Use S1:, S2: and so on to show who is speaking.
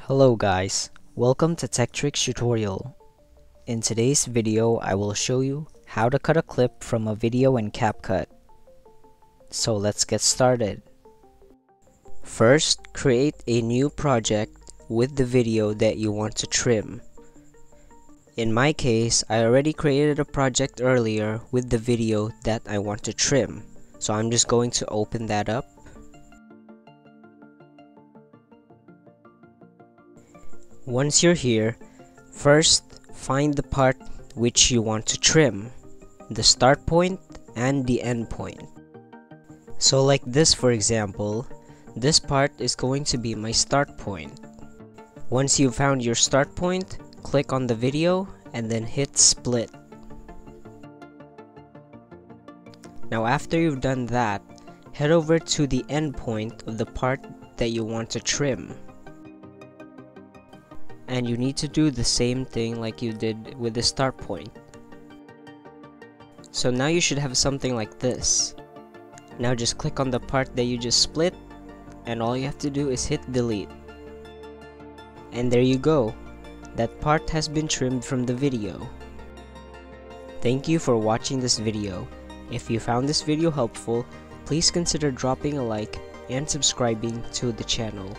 S1: Hello guys, welcome to Tech Tricks tutorial. In today's video, I will show you how to cut a clip from a video in CapCut. So let's get started. First, create a new project with the video that you want to trim. In my case, I already created a project earlier with the video that I want to trim. So I'm just going to open that up. Once you're here, first find the part which you want to trim, the start point and the end point. So like this, for example, this part is going to be my start point. Once you've found your start point, click on the video and then hit split. Now after you've done that, head over to the end point of the part that you want to trim. And you need to do the same thing like you did with the start point. So now you should have something like this. Now just click on the part that you just split, and all you have to do is hit delete. And there you go. That part has been trimmed from the video. Thank you for watching this video. If you found this video helpful, please consider dropping a like and subscribing to the channel.